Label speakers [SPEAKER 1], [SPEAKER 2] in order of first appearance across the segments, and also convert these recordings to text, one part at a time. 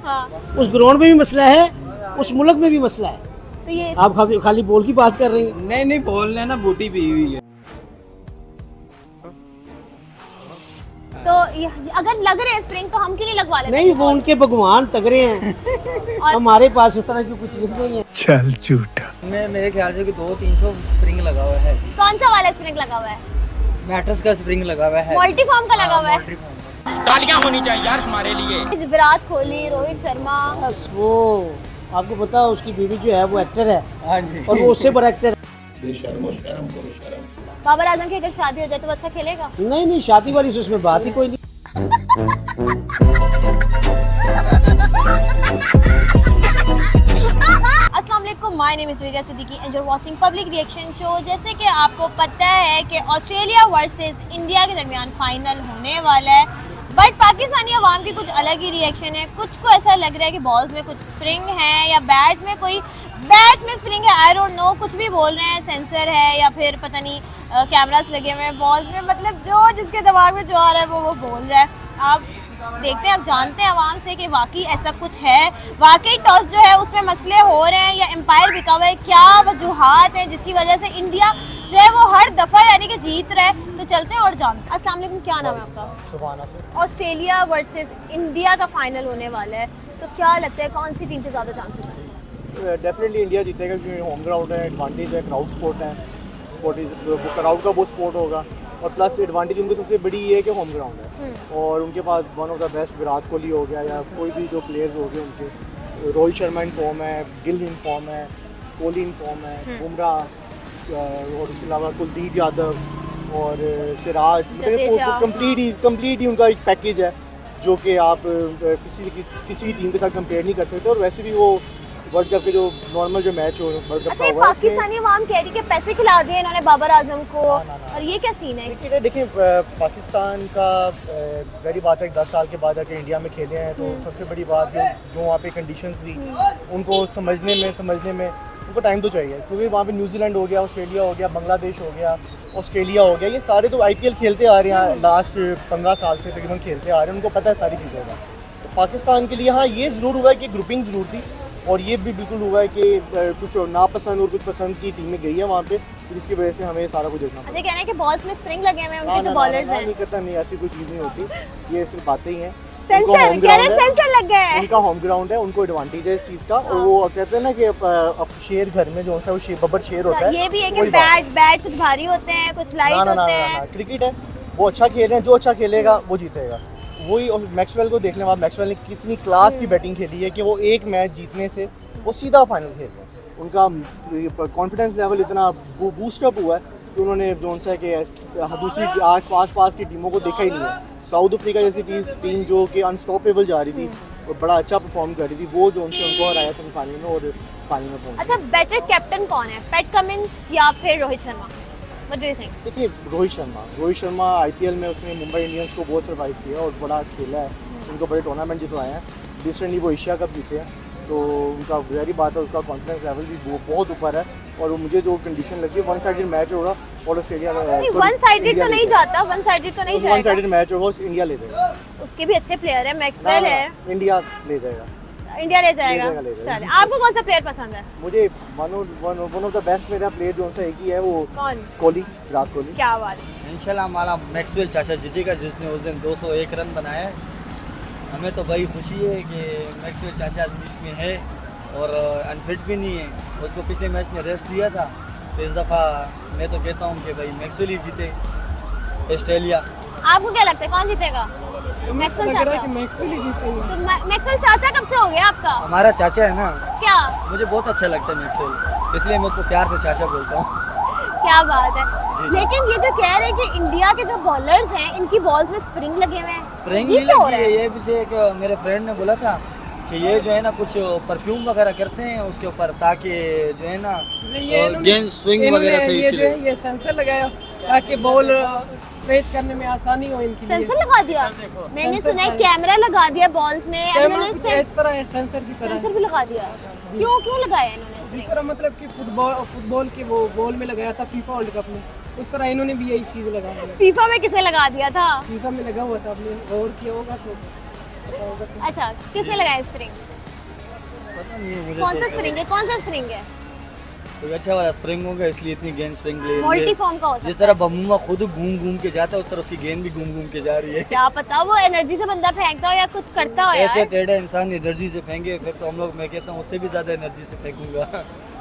[SPEAKER 1] उस ग्राउंड में भी मसला है, उस मुल्क में भी मसला है।
[SPEAKER 2] तो ये
[SPEAKER 1] आप खाली बॉल की बात कर रही हैं।
[SPEAKER 3] नहीं बोलने ना बूटी पी हुई है।
[SPEAKER 2] तो अगर लग रहे हैं स्प्रिंग तो हम क्यों नहीं लगवा लेते?
[SPEAKER 1] नहीं, वो उनके भगवान तगड़े हैं हमारे पास इस तरह की कुछ चीज नहीं है।
[SPEAKER 4] चल झूठा।
[SPEAKER 3] मेरे ख्याल से कि 200-300 स्प्रिंग लगा हुआ है।
[SPEAKER 2] कौन सा वाला स्प्रिंग लगा हुआ है?
[SPEAKER 3] मैट्रेस का स्प्रिंग लगा हुआ है।
[SPEAKER 2] मल्टीफॉर्म का लगा हुआ है।
[SPEAKER 5] तालियां होनी चाहिए यार हमारे लिए।
[SPEAKER 2] विराट कोहली, रोहित शर्मा।
[SPEAKER 1] बस वो आपको पता है उसकी बीवी जो है वो एक्टर है।
[SPEAKER 3] हाँ जी।
[SPEAKER 1] और वो उससे बड़ा एक्टर है।
[SPEAKER 2] बाबर आजम की अगर शादी हो जाए तो वो अच्छा खेलेगा?
[SPEAKER 1] नहीं, शादी वाली से उसमें बात ही कोई नहीं।
[SPEAKER 2] अस्सलाम वालेकुम, my name is Riya Siddiqui and you are watching public reaction show. जैसे कि आपको पता है कि ऑस्ट्रेलिया वर्सेस इंडिया के दरमियान फाइनल होने वाला है, बट पाकिस्तानी अवाम की कुछ अलग ही रिएक्शन है। कुछ को ऐसा लग रहा है कि बॉल्स में कुछ स्प्रिंग है या बैट्स में स्प्रिंग है, आई डोंट नो। कुछ भी बोल रहे हैं, सेंसर है या फिर पता नहीं कैमरास लगे हुए हैं बॉल्स में। मतलब जो जिसके दिमाग में जो आ रहा है वो बोल रहा है। आप देखते हैं, आप जानते हैं आवाम से कि वाकई ऐसा कुछ है, वाकई टॉस जो है उसमें मसले हो रहे हैं या एम्पायर बिका हुआ है, क्या वजूहात हैं जिसकी वजह से इंडिया जो है वो हर दफ़ा यानी कि जीत रहा है। तो चलते हैं और जानते हैं। अस्सलाम वालेकुम, क्या नाम है आपका?
[SPEAKER 1] सुभान से।
[SPEAKER 2] ऑस्ट्रेलिया वर्सेस इंडिया का फाइनल होने वाला है, तो क्या लगता है कौन सी टीम के ज़्यादा चांसेस हैं?
[SPEAKER 6] डेफिनेटली इंडिया जीतेगा क्योंकि होम ग्राउंड है, एडवांटेज है, क्राउड स्पोर्ट है, क्राउड का बहुत सपोर्ट होगा। और प्लस एडवांटेज उनको सबसे बड़ी ये है कि होम ग्राउंड है और उनके पास one of the best Virat Kohli हो गया या कोई भी जो प्लेयर्स हो गए उनके, रोहित शर्मा इन फॉर्म है, गिल इन फॉर्म है, कोहली इन फॉर्म है, बुमराह और उसके अलावा कुलदीप यादव और सिराज, कंप्लीट ही उनका एक पैकेज है जो कि आप किसी टीम के साथ कंपेयर नहीं कर सकते। और वैसे भी वो वर्ल्ड कप के जो नॉर्मल जो मैच हो वर्ल्ड कप
[SPEAKER 2] अच्छा,
[SPEAKER 6] का
[SPEAKER 2] ये पाकिस्तानी अवाम कह रही है कि पैसे खिला दिए इन्होंने बाबर आजम को, और ये क्या सीन है?
[SPEAKER 6] देखिए पाकिस्तान का बड़ी बात है 10 साल के बाद आके इंडिया में खेले हैं, तो सबसे बड़ी बात जो वहाँ पे कंडीशंस थी उनको समझने में उनको टाइम तो चाहिए, क्योंकि वहाँ पे न्यूजीलैंड हो गया, ऑस्ट्रेलिया हो गया, बांग्लादेश हो गया, ऑस्ट्रेलिया हो गया, ये सारे तो IPL खेलते आ रहे हैं लास्ट 15 साल से तकरीबन खेलते आ रहे हैं, उनको पता है सारी चीज़ों का। तो पाकिस्तान के लिए हाँ ये ज़रूर हुआ है कि ग्रुपिंग ज़रूर थी, और ये भी बिल्कुल हुआ है कि कुछ नापसंद और कुछ पसंद की टीमें गई है वहाँ पे, जिसकी वजह से हमें सारा कुछ देखना
[SPEAKER 2] अच्छा, कहना है कि बॉल्स में स्प्रिंग लगे हुए हैं उनके जो बॉलर्स हैं।
[SPEAKER 6] नहीं कहता, नहीं ऐसी कोई चीज़ नहीं होती, ये सिर्फ बातें ही हैं।
[SPEAKER 2] सेंसर लग गए हैं।
[SPEAKER 6] उनका होम ग्राउंड है, उनको एडवांटेज है इस चीज़ का। और वो कहते हैं ना कि अब शेर घर में जो है वो बब्बर शेर होता है।
[SPEAKER 2] ये भी है कि बैट कुछ भारी होते हैं, कुछ लाइट होते हैं।
[SPEAKER 6] क्रिकेट है, वो अच्छा खेल रहे हैं, जो अच्छा खेलेगा वो जीतेगा। वही मैक्सवेल को देख लें आप, मैक्सवेल ने कितनी क्लास की बैटिंग खेली है कि वो एक मैच जीतने से वो सीधा फाइनल खेल रहे हैं। उनका कॉन्फिडेंस लेवल इतना बूस्टअप हुआ है कि उन्होंने जो सा कि दूसरी पास की टीमों को देखा ही नहीं है। साउथ अफ्रीका जैसी टीम जो कि अनस्टॉपेबल जा रही थी और बड़ा अच्छा परफॉर्म कर रही थी, वो जो उनसे उनको हराया सेमीफाइनल में और फाइनल में पहुंचा।
[SPEAKER 2] अच्छा, बेटर कैप्टन कौन है, पैट कमिंस या फिर Rohit Sharma? What do you think?
[SPEAKER 6] देखिए रोहित शर्मा IPL में उसने मुंबई इंडियंस को बहुत सर्वाइव किया और बड़ा खेला है, उनको बड़े टूर्नामेंट जितवाए हैं। रिसेंटली वो एशिया कप जीते हैं, तो उनका वेरी बात है, उसका कॉन्फिडेंस लेवल भी बहुत ऊपर है। और मुझे जो कंडीशन लगी है, वन साइडेड मैच होगा और ऑस्ट्रेलिया में
[SPEAKER 2] वन साइडेड तो नहीं जाता, वन साइडेड
[SPEAKER 6] मैच होगा, इंडिया ले जाएगा।
[SPEAKER 2] उसके भी अच्छे प्लेयर है, मैक्सवेल है,
[SPEAKER 6] इंडिया ले जाएगा।
[SPEAKER 2] चलिए, आपको कौन सा प्लेयर पसंद है?
[SPEAKER 6] मुझे वन ऑफ द बेस्ट मेरा प्लेयर जो सा एक ही है, वो
[SPEAKER 2] कौन?
[SPEAKER 6] कोहली, विराट कोहली।
[SPEAKER 2] क्या बात है।
[SPEAKER 3] इंशाल्लाह हमारा मैक्सवेल चाचा जीतेगा, जिसने उस दिन 201 रन बनाए। हमें तो बड़ी खुशी है कि मैक्सवेल चाचा बीच में है और अनफिट भी नहीं है, उसको पिछले मैच में रेस्ट दिया था, तो इस दफ़ा मैं तो कहता हूँ कि भाई मैक्सवेल ही जीते, ऑस्ट्रेलिया।
[SPEAKER 2] आपको क्या लगता है कौन जीतेगा? मैक्सवेल चाचा।
[SPEAKER 7] मैक्सवेल ही जीतेगा।
[SPEAKER 2] तो मैक्सवेल चाचा कब से हो गया आपका?
[SPEAKER 3] हमारा चाचा है ना।
[SPEAKER 2] क्या?
[SPEAKER 3] मुझे बहुत अच्छा लगता है मैक्सवेल, इसलिए मैं उसको प्यार से चाचा बोलता हूँ।
[SPEAKER 2] क्या बात है। लेकिन ये जो कह रहे हैं कि इंडिया के जो बॉलर्स हैं इनकी बॉल्स में स्प्रिंग लगे हुए हैं,
[SPEAKER 3] स्प्रिंग नहीं लगी है, ये पीछे एक मेरे फ्रेंड ने बोला था कि ये जो है ना कुछ परफ्यूम वगैरह करते हैं उसके ऊपर, ताकि जो है ना गेंद स्विंग वगैरह सही चले।
[SPEAKER 7] ये सेंसर लगाया ताकि बॉल ट्रेस करने में आसानी हो इनके लिए।
[SPEAKER 2] सेंसर लगा दिया? मैंने सुना है कैमरा लगा दिया बॉल्स में,
[SPEAKER 7] इस तरह है, सेंसर की तरह।
[SPEAKER 2] सेंसर भी लगा दिया? क्यों लगाया इन्होंने?
[SPEAKER 7] जिस तरह मतलब कि फुटबॉल के वो बॉल में लगाया था फीफा वर्ल्ड कप में, उस तरह इन्होंने भी यही चीज़ लगाई है।
[SPEAKER 2] फीफा में किसने लगा दिया था?
[SPEAKER 7] फीफा में लगा हुआ था, आपने गौर किया होगा तो।
[SPEAKER 2] अच्छा, किसने लगाया स्प्रिंग?
[SPEAKER 3] पता नहीं है मुझे
[SPEAKER 2] कौन सा
[SPEAKER 3] तो।
[SPEAKER 2] स्प्रिंग है? कौन सा स्प्रिंग है?
[SPEAKER 3] कोई अच्छा वाला स्प्रिंग होगा इसलिए इतनी गेंद स्विंग ले रही है।
[SPEAKER 2] मल्टीफॉर्म का हो
[SPEAKER 3] जिस
[SPEAKER 2] सकता
[SPEAKER 3] तरह बम्बूमा खुद घूम घूम के जाता है उस तरह उसकी गेंद भी घूम घूम के जा रही है।
[SPEAKER 2] क्या पता वो एनर्जी से बंदा फेंकता हो या कुछ करता हो
[SPEAKER 3] ऐसे
[SPEAKER 2] यार।
[SPEAKER 3] टेढ़ा इंसान एनर्जी से फेंके फिर तो हम लोग, मैं कहता हूँ उससे भी ज्यादा एनर्जी से फेंकूंगा।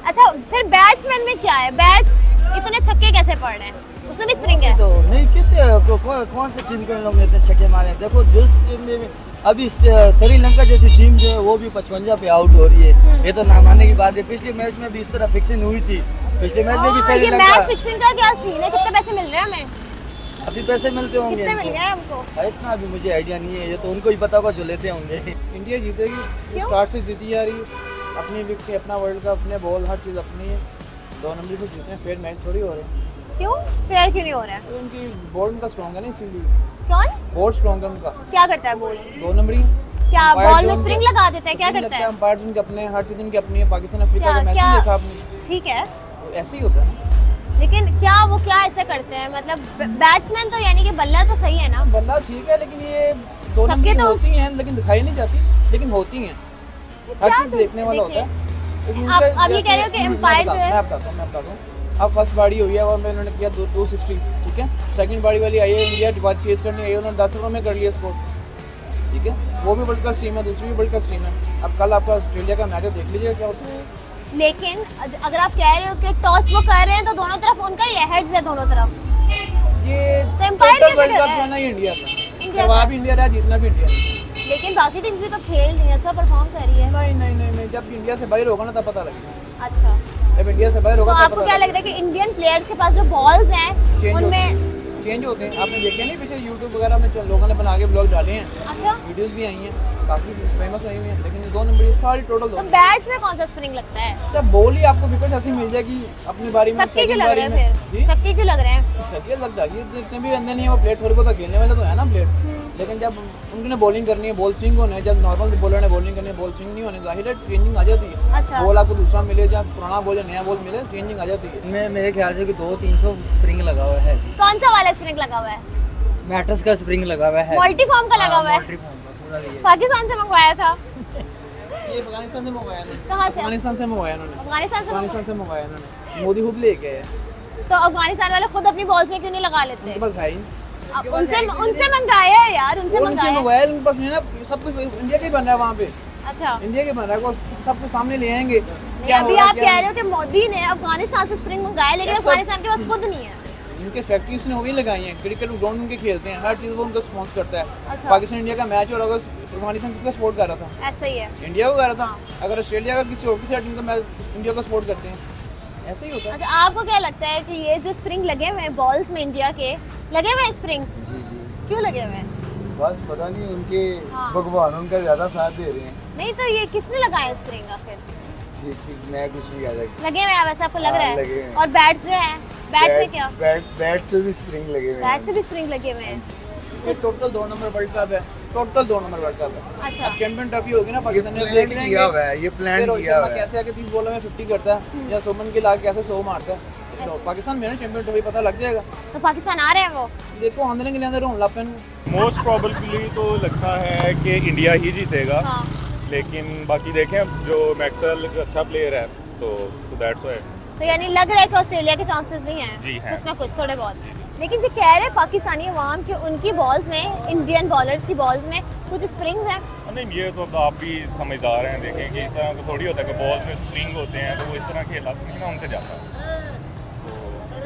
[SPEAKER 2] अच्छा, फिर बैट्समैन में क्या है? बैट्स इतने छक्के कैसे पड़ रहे हैं? उसमें भी स्प्रिंग है?
[SPEAKER 3] तो नहीं कौन से टीम को इन लोग ने इतने छक्के मारे हैं? देखो जिस टीम में अभी श्रीलंका जैसी टीम जो है वो भी 55 पे आउट हो रही है, ये तो ना मानने की बात है। पिछले मैच में भी इस तरह फिक्सिंग हुई थी, पिछले मैच में भी
[SPEAKER 2] ये
[SPEAKER 3] श्रीलंका।
[SPEAKER 2] मैच फिक्सिंग का क्या सीन है? कितने पैसे मिल रहे हैं हमें?
[SPEAKER 3] अभी पैसे मिलते होंगे
[SPEAKER 2] कितने मिल
[SPEAKER 3] इनको।
[SPEAKER 2] गए हमको?
[SPEAKER 3] इतना अभी मुझे आइडिया नहीं है, ये तो उनको ही पता होगा जो लेते होंगे।
[SPEAKER 6] इंडिया जीतेगी,
[SPEAKER 2] क्यों?
[SPEAKER 6] स्टार्ट से जीती जा रही है, अपनी विकेट, अपना वर्ल्ड कप, अपने बॉल, हर चीज़ अपनी है। 2 नंबर से जीते हैं, फेयर मैच थोड़ी हो रहे हैं।
[SPEAKER 2] क्यों फेयर क्यों नहीं हो रहा है?
[SPEAKER 6] तो उनकी बोर्ड उनका स्ट्रॉन्ग है ना, इसीलिए
[SPEAKER 2] कौन
[SPEAKER 6] बोर्ड स्ट्रॉन्ग है उनका।
[SPEAKER 2] क्या करता है बोल?
[SPEAKER 6] 2 नंबरी
[SPEAKER 2] क्या बॉल में स्प्रिंग लगा देता है? क्या करता है?
[SPEAKER 6] अंपायर उनके अपने, हर चीज़ उनकी अपनी है। पाकिस्तान अफ्रीका
[SPEAKER 2] क्या
[SPEAKER 6] का मैच
[SPEAKER 2] क्या
[SPEAKER 6] नहीं देखा आपने?
[SPEAKER 2] ठीक है,
[SPEAKER 6] तो ऐसे ही होता है ना।
[SPEAKER 2] लेकिन क्या वो क्या ऐसे करते हैं? मतलब बैट्समैन तो यानी कि बल्ला तो सही है ना?
[SPEAKER 6] बल्ला ठीक है, लेकिन ये 2
[SPEAKER 2] सबके
[SPEAKER 6] नंबरी
[SPEAKER 2] तो
[SPEAKER 6] होती हैं, लेकिन दिखाई नहीं जाती, लेकिन होती हैं। हर
[SPEAKER 2] क्या
[SPEAKER 6] चीज़ देखने वाला होता है।
[SPEAKER 2] आप ये कह रहे हो कि एम्पायर जो है,
[SPEAKER 6] मैं बताता हूँ। अब फर्स्ट बारी हुई है और मैं उन्होंने किया 260, ठीक है। सेकंड बारी वाली आई है, इंडिया चेज करने आई है, उन्होंने 10 ओवर में कर लिया स्कोर, ठीक है। वो भी वर्ल्ड क्लास टीम है, दूसरी भी वर्ल्ड क्लास टीम है। अब कल आपका ऑस्ट्रेलिया का मैच है, देख लीजिए क्या होता है।
[SPEAKER 2] लेकिन अगर आप कह रहे हो कि टॉस वो कर रहे हैं तो दोनों तरफ उनका ही है, हेड्स है दोनों तरफ।
[SPEAKER 6] ये
[SPEAKER 2] तो एम्पायर
[SPEAKER 6] टोटल
[SPEAKER 2] कैसे
[SPEAKER 6] वर्ल्ड
[SPEAKER 2] कर
[SPEAKER 6] कप
[SPEAKER 2] रहा
[SPEAKER 6] जो
[SPEAKER 2] है?
[SPEAKER 6] है ना, ये इंडिया का
[SPEAKER 2] इंडिया
[SPEAKER 6] करवा
[SPEAKER 2] का।
[SPEAKER 6] भी इंडिया रहा, जीतना भी इंडिया ने।
[SPEAKER 2] लेकिन बाकी टीम भी तो खेल रही है, अच्छा परफॉर्म कर रही है।
[SPEAKER 6] नहीं, जब इंडिया से बाहर होगा ना तब पता लगेगा।
[SPEAKER 2] अच्छा,
[SPEAKER 6] जब इंडिया से बाहर
[SPEAKER 2] तो
[SPEAKER 6] होगा तब
[SPEAKER 2] आपको
[SPEAKER 6] पता
[SPEAKER 2] क्या लग रहा है कि इंडियन प्लेयर्स के पास जो बॉल्स हैं
[SPEAKER 6] चेंज
[SPEAKER 2] उनमें
[SPEAKER 6] चेंज होते हैं। आपने देखे नहीं पीछे यूट्यूब वगैरह में जो लोगों ने बना के ब्लॉग डाले हैं,
[SPEAKER 2] अच्छा,
[SPEAKER 6] वीडियोस भी आई हैं, काफ़ी फेमस हुई हुई हैं। लेकिन ये 2 नंबर ये सारी टोटल
[SPEAKER 2] तो
[SPEAKER 6] 2
[SPEAKER 2] बैट्स में कौन सा स्प्रिंग लगता है?
[SPEAKER 6] जब बॉल ही आपको विकेट ऐसी मिल जाएगी अपनी बारी में,
[SPEAKER 2] सबके क्यों
[SPEAKER 6] सेकंड
[SPEAKER 2] लग
[SPEAKER 6] बारी
[SPEAKER 2] रहे
[SPEAKER 6] में
[SPEAKER 2] हैं
[SPEAKER 6] जी
[SPEAKER 2] फिर? सबके क्यों लग रहे हैं?
[SPEAKER 6] छक्के लग जाएगी। जितने भी अंदर नहीं है वो प्लेट थोड़ी बहुत खेलने वाले तो है ना प्लेट। लेकिन जब उनने बॉलिंग करनी है, बॉल स्विंग होना है, जब नॉर्मल बॉलर ने बॉलिंग करनी है, बॉल स्विंग नहीं होने, जाहिर है चेंजिंग आ जाती है।
[SPEAKER 2] अच्छा,
[SPEAKER 6] बॉल आपको दूसरा मिले, जब पुराना बॉल या नया बॉल मिले, चेंजिंग आ जाती है।
[SPEAKER 3] मैं मेरे ख्याल से कि 200-300 स्प्रिंग लगा हुआ है।
[SPEAKER 2] कौन सा वाला स्प्रिंग लगा हुआ है?
[SPEAKER 3] मैट्रेस का स्प्रिंग लगा हुआ है,
[SPEAKER 2] मल्टीफॉर्म का लगा हुआ है।
[SPEAKER 3] मल्टीफॉर्म का पूरा ये।
[SPEAKER 2] पाकिस्तान से मंगवाया था।
[SPEAKER 6] ये अफगानिस्तान से मंगवाया इन्होंने।
[SPEAKER 2] कहाँ से?
[SPEAKER 6] अफगानिस्तान से मंगवाया इन्होंने।
[SPEAKER 2] अफगानिस्तान से
[SPEAKER 6] अफगानिस्तान से मंगवाया इन्होंने। मोदी खुद लेके आए हैं।
[SPEAKER 2] तो अफगानिस्तान वाले खुद अपनी बॉल्स में क्यों नहीं लगा लेते?
[SPEAKER 6] उनके पास है ही।
[SPEAKER 2] अब उनसे मंगाया है यार, उनसे
[SPEAKER 6] और उनसे
[SPEAKER 2] मंगाया है।
[SPEAKER 6] मंगवाया, उनके पास नहीं ना, सब कुछ इंडिया का ही बन रहा है वहाँ पे।
[SPEAKER 2] अच्छा,
[SPEAKER 6] इंडिया के बन रहा है, वो सब कुछ सामने ले आएंगे।
[SPEAKER 2] अभी आप कह रहे हो कि मोदी ने अफगानिस्तान से स्प्रिंग मंगाया, लेकिन
[SPEAKER 6] ऐसा-
[SPEAKER 2] अफगानिस्तान के पास खुद नहीं है।
[SPEAKER 6] इनके फैक्ट्री उसने वही लगाई है, क्रिकेट ग्राउंड उनके खेलते हैं, हर चीज़ वो उनको स्पॉन्सर करता है।
[SPEAKER 2] अच्छा।
[SPEAKER 6] पाकिस्तान इंडिया का मैच हो रहा होगा, अफगानिस्तान किसका सपोर्ट कर रहा था?
[SPEAKER 2] ऐसा ही है।
[SPEAKER 6] इंडिया को कर रहा था। अगर ऑस्ट्रेलिया अगर किसी और की टीम का मैच, इंडिया को सपोर्ट करते हैं, ऐसे ही होता है।
[SPEAKER 2] अच्छा, आपको क्या लगता है कि ये जो स्प्रिंग लगे हुए हैं बॉल्स में इंडिया के, लगे हुए हैं स्प्रिंग्स,
[SPEAKER 4] जी जी,
[SPEAKER 2] क्यों लगे हुए हैं?
[SPEAKER 4] बस पता नहीं उनके
[SPEAKER 2] हाँ।
[SPEAKER 4] भगवान उनका ज़्यादा साथ दे रहे हैं।
[SPEAKER 2] नहीं तो ये किसने लगाया स्प्रिंग आखिर?
[SPEAKER 4] ठीक, मैं कुछ नहीं कह सकता।
[SPEAKER 2] लगे हुए हैं वैसे आपको लग
[SPEAKER 4] हाँ,
[SPEAKER 2] रहा है?
[SPEAKER 4] लगे हुए हैं।
[SPEAKER 2] और बैट्स जो हैं, बैट्स में क्या?
[SPEAKER 4] बैट्स पे भी स्प्रिंग लगे हुए
[SPEAKER 2] बैट से
[SPEAKER 4] हैं।
[SPEAKER 2] भी स्प्रिंग लगे हुए हैं।
[SPEAKER 6] ये टोटल 2 नंबर वर्ल्ड कप है, टोटल 2 नंबर वर्ल्ड कप है।
[SPEAKER 2] अच्छा,
[SPEAKER 6] अब चैंपियन ट्रॉफी होगी ना पाकिस्तान ने,
[SPEAKER 4] प्लान
[SPEAKER 6] देख
[SPEAKER 4] किया
[SPEAKER 6] लेंगे
[SPEAKER 4] हुआ है, ये प्लान
[SPEAKER 6] फिर रोहित
[SPEAKER 4] किया
[SPEAKER 6] शर्मा
[SPEAKER 4] हुआ है।
[SPEAKER 6] कैसे आके 30 बॉलों में 50 करता है, या सुमन गिल आके कैसे 100 मारता है। तो पाकिस्तान में ना चैंपियन ट्रॉफी पता लग जाएगा।
[SPEAKER 2] तो पाकिस्तान आ रहे हैं वो?
[SPEAKER 6] देखो आंदोलन के लिए अंदर होने लग
[SPEAKER 8] मोस्ट प्रोबेबली तो लगता है कि इंडिया ही जीतेगा,
[SPEAKER 2] हाँ।
[SPEAKER 8] लेकिन बाकी देखें जो मैक्सवेल अच्छा प्लेयर है तो दैट्स व्हाई।
[SPEAKER 2] तो यानी लग रहा है कि ऑस्ट्रेलिया के चांसेस भी हैं,
[SPEAKER 8] जी हैं।
[SPEAKER 2] कुछ ना कुछ थोड़े बहुत। लेकिन जो कह रहे हैं पाकिस्तानी अवाम कि उनकी बॉल्स में, इंडियन बॉलर्स की बॉल्स में कुछ स्प्रिंग्स हैं।
[SPEAKER 8] नहीं, ये तो अब आप भी समझदार हैं, देखें कि इस तरह तो थोड़ी होता है कि बॉल में स्प्रिंग होते हैं तो वो इस तरह खेला तो नहीं ना उनसे जाता। तो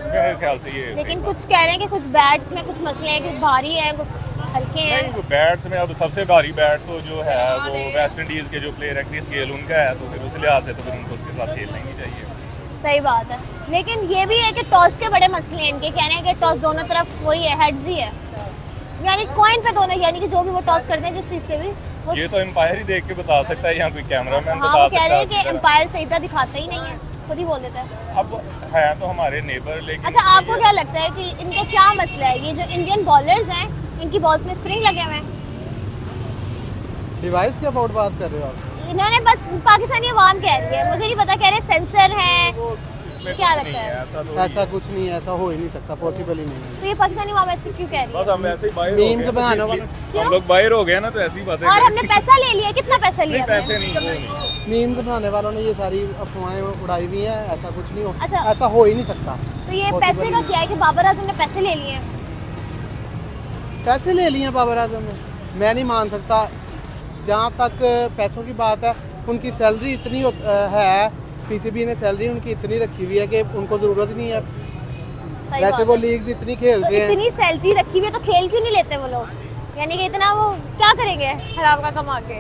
[SPEAKER 8] मेरे ख्याल से ये
[SPEAKER 2] लेकिन कुछ कह रहे हैं कि कुछ बैट्स में कुछ मसले हैं, कुछ भारी हैं, कुछ हल्के हैं।
[SPEAKER 8] नहीं, बैट्स में अब सबसे भारी बैट तो जो है वो वेस्ट इंडीज़ के जो प्लेयर है क्रिस गेल उनका है, तो फिर उस लिहाज से तो फिर उनको उसके साथ खेलना ही नहीं चाहिए।
[SPEAKER 2] सही बात है, लेकिन ये भी है कि टॉस के बड़े मसले हैं इनके। कहने हैं कि टॉस दोनों तरफ वही है, हेड्स ही है, यानी कॉइन पे दोनों, यानी कि जो भी वो टॉस करते हैं जिस चीज़ से भी वो।
[SPEAKER 8] ये तो एम्पायर ही देख के बता सकता है, यहाँ कोई कैमरामैन
[SPEAKER 2] हाँ,
[SPEAKER 8] बता
[SPEAKER 2] वो
[SPEAKER 8] सकता
[SPEAKER 2] कह
[SPEAKER 8] है।
[SPEAKER 2] रहे हैं कि एम्पायर सही तरह दिखाता ही नहीं है, खुद ही बोल देता है।
[SPEAKER 8] अब है तो हमारे नेबर, लेकिन
[SPEAKER 2] अच्छा, आपको क्या लगता है कि इनका क्या मसला है? ये जो इंडियन बॉलर्स हैं, इनकी बॉल्स में स्प्रिंग लगे हुए हैं।
[SPEAKER 6] डिवाइस की अबाउट बात कर रहे हो आप?
[SPEAKER 2] इन्होंने बस पाकिस्तानी अवाम कह रही है, मुझे नहीं पता, कह रहे सेंसर है।
[SPEAKER 8] इसमें
[SPEAKER 2] क्या
[SPEAKER 8] कुछ
[SPEAKER 2] लगता
[SPEAKER 8] नहीं
[SPEAKER 2] है?
[SPEAKER 8] है, ऐसा तो
[SPEAKER 6] ऐसा कुछ नहीं है, ऐसा हो ही नहीं सकता, पॉसिबल ही नहीं है।
[SPEAKER 2] तो ये पाकिस्तानी अवाम ऐसे क्यों कह रही
[SPEAKER 8] बस
[SPEAKER 2] है?
[SPEAKER 8] हम ऐसे ही बाहर हो
[SPEAKER 6] मीम्स
[SPEAKER 8] गए,
[SPEAKER 6] बनाने
[SPEAKER 8] तो
[SPEAKER 6] वाले।
[SPEAKER 8] इसलिए हम लोग बाहर हो गए ना, तो ऐसी बातें
[SPEAKER 2] और
[SPEAKER 8] करें।
[SPEAKER 2] हमने पैसा ले लिया, कितना पैसा
[SPEAKER 8] नहीं
[SPEAKER 2] लिया
[SPEAKER 8] पैसे
[SPEAKER 2] हमने?
[SPEAKER 8] नहीं, वो नहीं।
[SPEAKER 6] मीम्स बनाने वालों ने ये सारी अफवाहें उड़ाई हुई हैं, ऐसा कुछ नहीं हो,
[SPEAKER 2] अच्छा।
[SPEAKER 6] ऐसा हो ही नहीं सकता।
[SPEAKER 2] तो ये
[SPEAKER 6] Possible
[SPEAKER 2] पैसे का
[SPEAKER 6] नहीं।
[SPEAKER 2] क्या है कि बाबर आजम ने पैसे ले लिए हैं?
[SPEAKER 6] पैसे ले लिए हैं बाबर आजम ने, मैं नहीं मान सकता। जहाँ तक पैसों की बात है, उनकी सैलरी इतनी है, पीसीबी ने सैलरी उनकी इतनी रखी हुई है कि उनको ज़रूरत नहीं है।
[SPEAKER 2] सही
[SPEAKER 6] वैसे
[SPEAKER 2] बात
[SPEAKER 6] वो
[SPEAKER 2] है।
[SPEAKER 6] लीग्स इतनी
[SPEAKER 2] तो
[SPEAKER 6] खेलते हैं।
[SPEAKER 2] इतनी सैलरी रखी हुई है तो खेल क्यों नहीं लेते वो लोग? यानी कि इतना वो क्या करेंगे हराम का कमा के?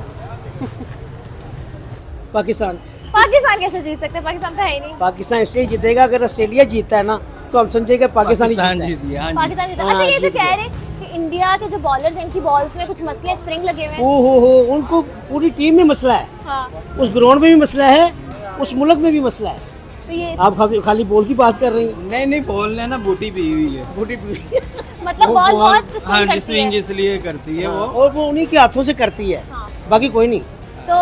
[SPEAKER 1] पाकिस्तान
[SPEAKER 2] पाकिस्तान कैसे जीत सकते हैं? पाकिस्तान तो है ही नहीं।
[SPEAKER 1] पाकिस्तान इसलिए जीतेगा, अगर ऑस्ट्रेलिया जीतता है ना तो हम समझेंगे पाकिस्तान ही जीता है।
[SPEAKER 2] पाकिस्तान जीता।
[SPEAKER 1] हाँ,
[SPEAKER 2] अच्छा, ये जो
[SPEAKER 1] जीत
[SPEAKER 2] कह
[SPEAKER 1] गया।
[SPEAKER 2] रहे हैं कि इंडिया के जो बॉलर्स हैं, इनकी बॉल्स में कुछ मसले स्प्रिंग लगे हुए हैं।
[SPEAKER 1] हो उनको पूरी टीम में मसला है,
[SPEAKER 2] हाँ,
[SPEAKER 1] उस ग्राउंड में भी मसला है, उस मुल्क में भी मसला है।
[SPEAKER 2] तो ये
[SPEAKER 1] आप खाली बॉल की बात कर रही हैं।
[SPEAKER 9] नहीं बोल रहे ना, बूटी पी हुई है।
[SPEAKER 2] मतलब बॉल बहुत
[SPEAKER 9] हाँ
[SPEAKER 2] स्विंग
[SPEAKER 9] जी,
[SPEAKER 2] करती
[SPEAKER 9] स्विंग
[SPEAKER 2] है।
[SPEAKER 9] इसलिए करती है वो।
[SPEAKER 1] और वो उन्हीं के हाथों से करती है,
[SPEAKER 2] हाँ।
[SPEAKER 1] बाकी कोई नहीं।
[SPEAKER 2] तो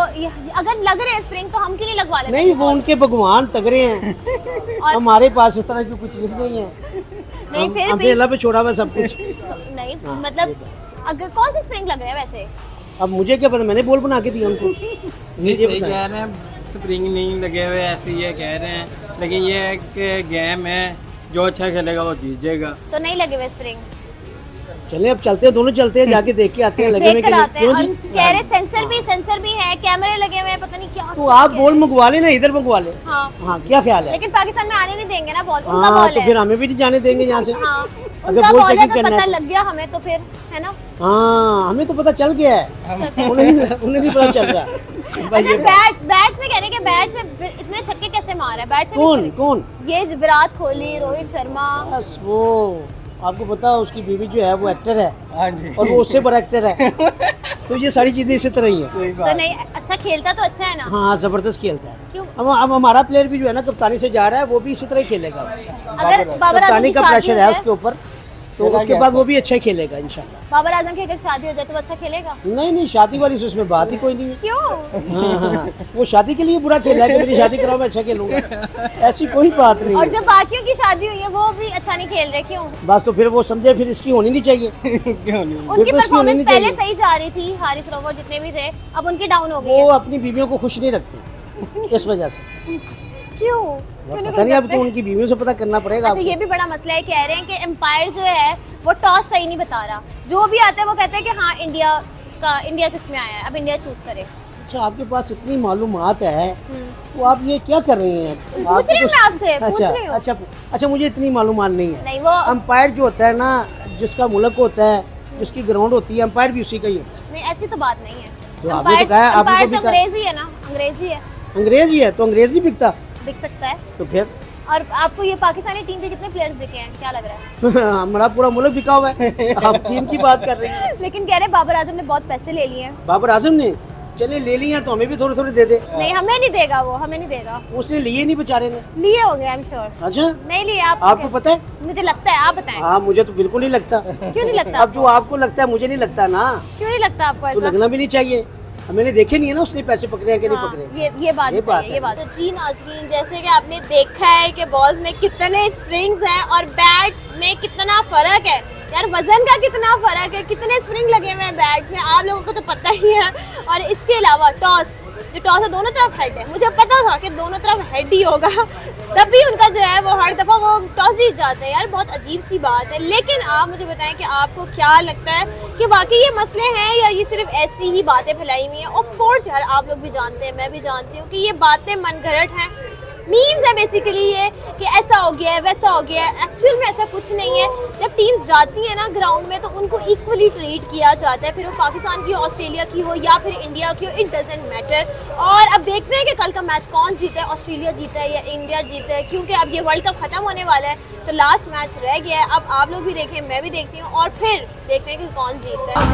[SPEAKER 2] अगर लग रहे हैं स्प्रिंग तो हम क्यों नहीं लगवा लेते?
[SPEAKER 1] नहीं, वो उनके भगवान तगड़े हैं,
[SPEAKER 2] और
[SPEAKER 1] हमारे पास इस तरह की कुछ चीज नहीं है।
[SPEAKER 2] नहीं, फिर
[SPEAKER 1] हम
[SPEAKER 2] भी
[SPEAKER 1] अल्लाह पे छोड़ा हुआ सब कुछ।
[SPEAKER 2] नहीं,
[SPEAKER 1] हाँ,
[SPEAKER 2] मतलब अगर कौन से स्प्रिंग लग रहे हैं वैसे?
[SPEAKER 1] अब मुझे क्या पता, मैंने बॉल बना के दिया उनको।
[SPEAKER 9] नहीं
[SPEAKER 1] मुझे
[SPEAKER 9] सही
[SPEAKER 1] पता है।
[SPEAKER 9] कह रहे हैं, स्प्रिंग नहीं लगे हुए ऐसे ये कह रहे हैं, लेकिन ये एक गेम है, जो अच्छा खेलेगा वो जीतेगा।
[SPEAKER 2] तो नहीं लगे हुए स्प्रिंग?
[SPEAKER 1] चले अब चलते हैं, दोनों चलते हैं, जाके देख के आते हैं लगे
[SPEAKER 2] देख कर आते हैं।
[SPEAKER 1] क्यों
[SPEAKER 2] और
[SPEAKER 1] जी?
[SPEAKER 2] कह रहे सेंसर भी है, कैमरे लगे हुए हैं, पता नहीं क्या।
[SPEAKER 1] तो आप बॉल मंगवा लेना, इधर मंगवा ले।
[SPEAKER 2] हाँ,
[SPEAKER 1] हाँ, क्या ख्याल है?
[SPEAKER 2] लेकिन पाकिस्तान में आने नहीं देंगे ना बॉल, उनका
[SPEAKER 1] हाँ,
[SPEAKER 2] बॉल
[SPEAKER 1] तो
[SPEAKER 2] है।
[SPEAKER 1] फिर हमें भी नहीं जाने देंगे यहाँ से।
[SPEAKER 2] हाँ,
[SPEAKER 1] अगर
[SPEAKER 2] उनका
[SPEAKER 1] बॉल
[SPEAKER 2] बॉल है,
[SPEAKER 1] चेकिंग
[SPEAKER 2] अगर
[SPEAKER 1] करना
[SPEAKER 2] पता
[SPEAKER 1] है तो।
[SPEAKER 2] लग गया हमें तो फिर है ना।
[SPEAKER 1] हाँ, हमें तो पता चल गया है, उन्हें नहीं पता चल रहा। बस
[SPEAKER 2] अच्छा,
[SPEAKER 1] ये
[SPEAKER 2] बैट्स में कह रहे हैं कि बैट्स में इतने छक्के कैसे मार है? बैट्स में
[SPEAKER 1] कौन
[SPEAKER 2] भी-
[SPEAKER 1] कौन?
[SPEAKER 2] ये विराट कोहली, रोहित शर्मा।
[SPEAKER 1] बस वो आपको पता है, उसकी बीवी जो है वो एक्टर है,
[SPEAKER 9] हाँ जी,
[SPEAKER 1] और वो उससे बड़ा एक्टर है। तो ये सारी चीजें इसी तरह ही है।
[SPEAKER 9] सही
[SPEAKER 2] तो
[SPEAKER 9] बात।
[SPEAKER 2] नहीं, अच्छा खेलता तो अच्छा है ना।
[SPEAKER 1] हाँ, जबरदस्त खेलता है।
[SPEAKER 2] क्यों?
[SPEAKER 1] अब हमारा प्लेयर भी जो है ना, कप्तानी से जा रहा है, वो भी इसी तरह ही खेलेगा।
[SPEAKER 2] अगर बाबर आजम
[SPEAKER 1] कप्तानी
[SPEAKER 2] की
[SPEAKER 1] का
[SPEAKER 2] शादी
[SPEAKER 1] प्रेशर
[SPEAKER 2] हो
[SPEAKER 1] है
[SPEAKER 2] जाए,
[SPEAKER 1] उसके ऊपर, तो उसके बाद वो भी अच्छा ही खेलेगा इंशाल्लाह।
[SPEAKER 2] बाबर आजम की अगर शादी हो जाए तो वो अच्छा खेलेगा?
[SPEAKER 1] नहीं, शादी वाली से उसमें बात ही कोई नहीं है।
[SPEAKER 2] क्यों?
[SPEAKER 1] हाँ, वो शादी के लिए बुरा खेला है कि मेरी शादी कराओ, मैं अच्छा खेलूंगा, ऐसी कोई बात नहीं
[SPEAKER 2] और
[SPEAKER 1] है।
[SPEAKER 2] जब बाकियों की शादी हुई है वो भी अच्छा नहीं खेल रहे, क्यों?
[SPEAKER 1] बस तो फिर वो समझे, फिर इसकी होनी नहीं चाहिए।
[SPEAKER 2] उनकी
[SPEAKER 1] तो इसकी होनी
[SPEAKER 2] परफॉर्मेंस
[SPEAKER 1] नहीं
[SPEAKER 2] पहले
[SPEAKER 1] चाहिए।
[SPEAKER 2] सही जा रही थी, हारिस रॉवर जितने भी थे, अब उनकी डाउन हो गई
[SPEAKER 1] वो
[SPEAKER 2] है।
[SPEAKER 1] अपनी बीवियों को खुश नहीं रखते, इस वजह से।
[SPEAKER 2] क्यों?
[SPEAKER 1] पता नहीं, अब तो उनकी बीवियों से पता करना पड़ेगा
[SPEAKER 2] अच्छा,
[SPEAKER 1] आपको।
[SPEAKER 2] ये भी बड़ा मसला है, कह रहे हैं कि एम्पायर जो है वो टॉस सही नहीं बता रहा, जो भी आता है वो कहते हैं कि हाँ इंडिया किस में आया है, अब इंडिया चूज करे।
[SPEAKER 1] अच्छा, आपके पास इतनी मालूमात है, तो आप ये क्या कर रही हैं?
[SPEAKER 2] पूछ रही हूँ मैं आपसे, पूछ
[SPEAKER 1] अच्छा
[SPEAKER 2] रही हूँ।
[SPEAKER 1] अच्छा, मुझे इतनी मालूमात नहीं है।
[SPEAKER 2] नहीं, वो
[SPEAKER 1] अंपायर जो होता है ना, जिसका मुल्क होता है, जिसकी ग्राउंड होती है, अंपायर भी उसी का ही होता है।
[SPEAKER 2] नहीं, ऐसी तो बात नहीं है।
[SPEAKER 1] तो आपने तो कहा है, आपने
[SPEAKER 2] अंपायर
[SPEAKER 1] तो भी
[SPEAKER 2] तो
[SPEAKER 1] कहा-
[SPEAKER 2] अंग्रेजी है ना, अंग्रेजी है,
[SPEAKER 1] अंग्रेज ही है, तो अंग्रेज नहीं बिकता
[SPEAKER 2] बिक सकता है।
[SPEAKER 1] तो फिर?
[SPEAKER 2] और आपको ये पाकिस्तानी टीम के कितने प्लेयर्स बिके हैं, क्या लग रहा है?
[SPEAKER 1] हमारा पूरा मुल्क बिका हुआ है। आप टीम की बात कर रही हैं।
[SPEAKER 2] लेकिन कह रहे बाबर आजम ने बहुत पैसे ले लिए हैं।
[SPEAKER 1] बाबर आजम ने चले ले लिए हैं, तो हमें भी थोड़े थोड़े दे दे।
[SPEAKER 2] नहीं, हमें नहीं देगा वो, हमें नहीं देगा।
[SPEAKER 1] उसने लिए नहीं बेचारे ने।
[SPEAKER 2] लिए होंगे, आई एम श्योर।
[SPEAKER 1] अच्छा,
[SPEAKER 2] नहीं लिए
[SPEAKER 1] आपको पता है?
[SPEAKER 2] मुझे लगता है, आप बताएं।
[SPEAKER 1] हाँ, मुझे तो बिल्कुल नहीं लगता।
[SPEAKER 2] क्यों नहीं लगता?
[SPEAKER 1] अब जो आपको लगता है, मुझे नहीं लगता ना,
[SPEAKER 2] क्यों नहीं लगता आपको
[SPEAKER 1] तो
[SPEAKER 2] ऐसा?
[SPEAKER 1] लगना भी नहीं चाहिए। मैंने देखे नहीं है ना उसने पैसे पकड़े हैं कि नहीं
[SPEAKER 2] हाँ,
[SPEAKER 1] पकड़े।
[SPEAKER 2] ये बात
[SPEAKER 1] ये
[SPEAKER 2] सही
[SPEAKER 1] बात
[SPEAKER 2] है,
[SPEAKER 1] है।
[SPEAKER 2] ये बात। तो जी नाज़रीन, जैसे कि आपने देखा है कि बॉल्स में कितने स्प्रिंग्स हैं और बैट्स में कितना फर्क है। यार, वजन का कितना फर्क है, कितने स्प्रिंग लगे हुए हैं बैट्स में, आप लोगों को तो पता ही है। और इसके अलावा टॉस है, दोनों तरफ हेड है। मुझे पता था कि दोनों तरफ हेड ही होगा, तभी उनका जो है वो हर दफ़ा वो टॉस जीत जाते हैं। यार, बहुत अजीब सी बात है। लेकिन आप मुझे बताएं कि आपको क्या लगता है कि वाकई ये मसले हैं या ये सिर्फ ऐसी ही बातें फैलाई हुई हैं? ऑफ कोर्स यार, आप लोग भी जानते हैं, मैं भी जानती हूँ कि ये बातें मनगढ़ंत हैं, मीम्स है बेसिकली ये, कि ऐसा हो गया है, वैसा हो गया है। एक्चुअल में ऐसा कुछ नहीं है। जब टीम्स जाती हैं ना ग्राउंड में, तो उनको इक्वली ट्रीट किया जाता है, फिर वो पाकिस्तान की हो, ऑस्ट्रेलिया की हो या फिर इंडिया की हो, इट डजंट मैटर। और अब देखते हैं कि कल का मैच कौन जीता है, ऑस्ट्रेलिया जीता है या इंडिया जीता है, क्योंकि अब ये वर्ल्ड कप खत्म होने वाला है, तो लास्ट मैच रह गया है। अब आप लोग भी देखें, मैं भी देखती हूँ, और फिर देखते हैं कि कौन जीतता है।